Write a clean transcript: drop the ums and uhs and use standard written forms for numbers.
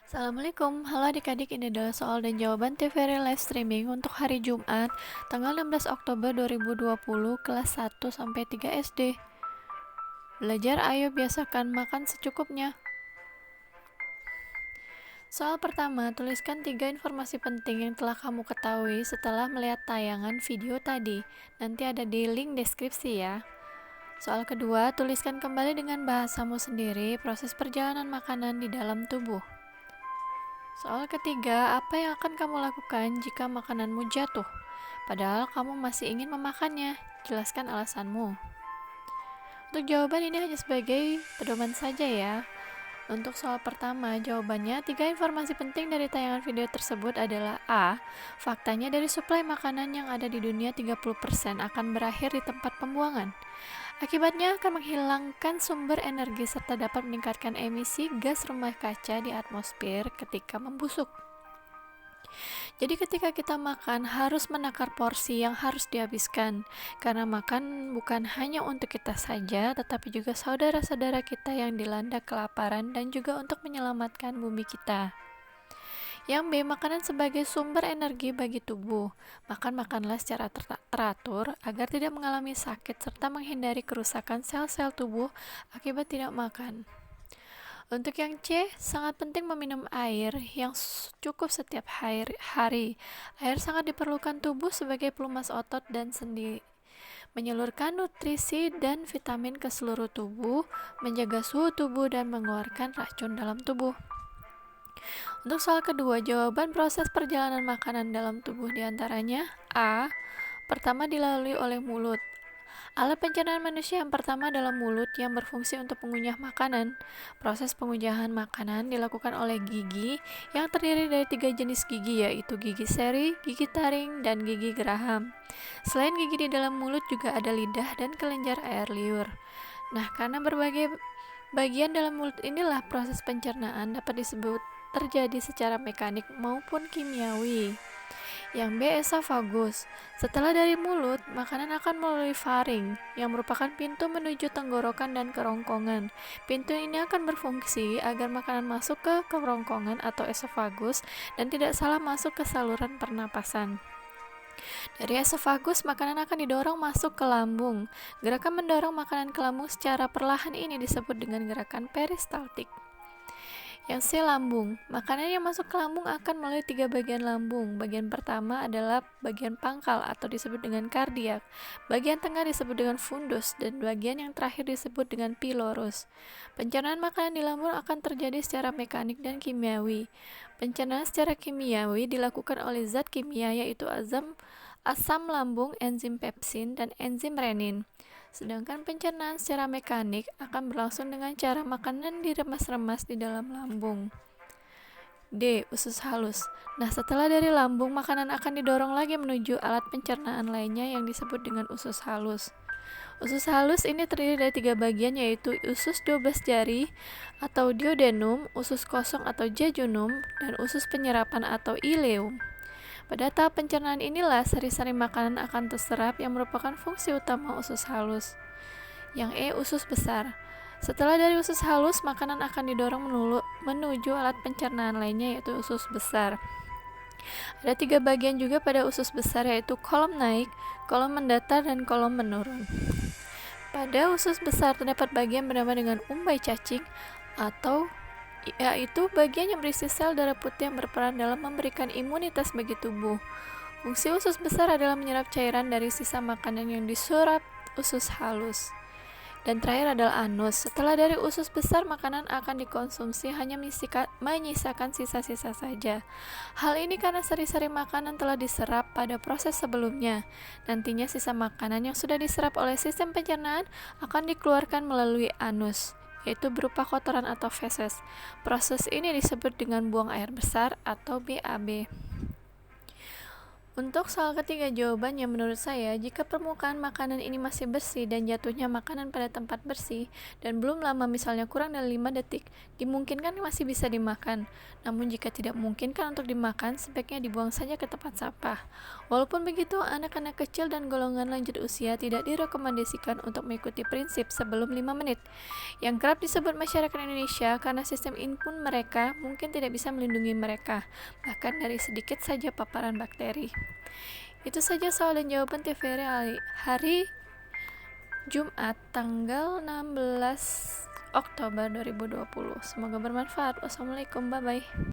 Assalamualaikum, halo adik-adik, ini adalah soal dan jawaban TVRI live streaming untuk hari Jumat, tanggal 16 Oktober 2020, kelas 1-3 SD. Belajar, ayo biasakan makan secukupnya. Soal pertama, tuliskan 3 informasi penting yang telah kamu ketahui setelah melihat tayangan video tadi. Nanti ada di link deskripsi ya. Soal kedua, tuliskan kembali dengan bahasamu sendiri proses perjalanan makanan di dalam tubuh. Soal ketiga, apa yang akan kamu lakukan jika makananmu jatuh? Padahal kamu masih ingin memakannya. Jelaskan alasanmu. Untuk jawaban ini hanya sebagai pedoman saja ya. Untuk soal pertama, jawabannya 3 informasi penting dari tayangan video tersebut adalah A. Faktanya dari suplai makanan yang ada di dunia 30% akan berakhir di tempat pembuangan. Akibatnya akan menghilangkan sumber energi serta dapat meningkatkan emisi gas rumah kaca di atmosfer ketika membusuk. Jadi ketika kita makan harus menakar porsi yang harus dihabiskan, karena makan bukan hanya untuk kita saja, tetapi juga saudara-saudara kita yang dilanda kelaparan dan juga untuk menyelamatkan bumi kita. Yang B, makanan sebagai sumber energi bagi tubuh. Makanlah secara teratur agar tidak mengalami sakit serta menghindari kerusakan sel-sel tubuh akibat tidak makan. Untuk yang C, sangat penting meminum air yang cukup setiap hari. Air sangat diperlukan tubuh sebagai pelumas otot dan sendi, menyalurkan nutrisi dan vitamin ke seluruh tubuh, menjaga suhu tubuh dan mengeluarkan racun dalam tubuh. Untuk soal kedua, jawaban proses perjalanan makanan dalam tubuh diantaranya A. Pertama dilalui oleh mulut. Alat pencernaan manusia yang pertama adalah mulut yang berfungsi untuk mengunyah makanan. Proses pengunyah makanan dilakukan oleh gigi yang terdiri dari 3 jenis gigi, yaitu gigi seri, gigi taring, dan gigi geraham. Selain gigi di dalam mulut juga ada lidah dan kelenjar air liur. Nah, karena berbagai bagian dalam mulut inilah proses pencernaan dapat disebut terjadi secara mekanik maupun kimiawi. Yang B, esofagus. Setelah dari mulut, makanan akan melalui faring, yang merupakan pintu menuju tenggorokan dan kerongkongan. Pintu ini akan berfungsi agar makanan masuk ke kerongkongan atau esofagus dan tidak salah masuk ke saluran pernapasan. Dari esofagus, makanan akan didorong masuk ke lambung. Gerakan mendorong makanan ke lambung secara perlahan ini disebut dengan gerakan peristaltik. Yang C, lambung. Makanan yang masuk ke lambung akan melalui 3 bagian lambung. Bagian pertama adalah bagian pangkal atau disebut dengan kardiak. Bagian tengah disebut dengan fundus dan bagian yang terakhir disebut dengan pilorus. Pencernaan makanan di lambung akan terjadi secara mekanik dan kimiawi. Pencernaan secara kimiawi dilakukan oleh zat kimia yaitu asam lambung, enzim pepsin, dan enzim renin. Sedangkan pencernaan secara mekanik akan berlangsung dengan cara makanan diremas-remas di dalam lambung. D, usus halus. Nah, setelah dari lambung, makanan akan didorong lagi menuju alat pencernaan lainnya yang disebut dengan usus halus. Usus halus ini terdiri dari 3 bagian, yaitu usus 12 jari atau duodenum, usus kosong atau jejunum, dan usus penyerapan atau ileum. Pada tahap pencernaan inilah sari-sari makanan akan terserap yang merupakan fungsi utama usus halus. Yang E, usus besar. Setelah dari usus halus, makanan akan didorong menuju alat pencernaan lainnya yaitu usus besar. Ada 3 bagian juga pada usus besar yaitu kolom naik, kolom mendatar, dan kolom menurun. Pada usus besar terdapat bagian bernama dengan umbai cacing atau yaitu bagian yang berisi sel darah putih yang berperan dalam memberikan imunitas bagi tubuh. Fungsi usus besar adalah menyerap cairan dari sisa makanan yang diserap usus halus. Dan terakhir adalah anus. Setelah dari usus besar, makanan akan dikonsumsi hanya menyisakan sisa-sisa saja. Hal ini karena sari-sari makanan telah diserap pada proses sebelumnya. Nantinya sisa makanan yang sudah diserap oleh sistem pencernaan akan dikeluarkan melalui anus, yaitu berupa kotoran atau feses. Proses ini disebut dengan buang air besar atau BAB. Untuk soal ketiga jawabannya menurut saya, jika permukaan makanan ini masih bersih dan jatuhnya makanan pada tempat bersih dan belum lama misalnya kurang dari 5 detik, dimungkinkan masih bisa dimakan. Namun jika tidak memungkinkan untuk dimakan, sebaiknya dibuang saja ke tempat sampah. Walaupun begitu, anak-anak kecil dan golongan lanjut usia tidak direkomendasikan untuk mengikuti prinsip sebelum 5 menit, yang kerap disebut masyarakat Indonesia karena sistem imun mereka mungkin tidak bisa melindungi mereka, bahkan dari sedikit saja paparan bakteri. Itu saja soal dan jawaban TVRI hari Jumat tanggal 16 Oktober 2020. Semoga bermanfaat. Wassalamualaikum, bye-bye.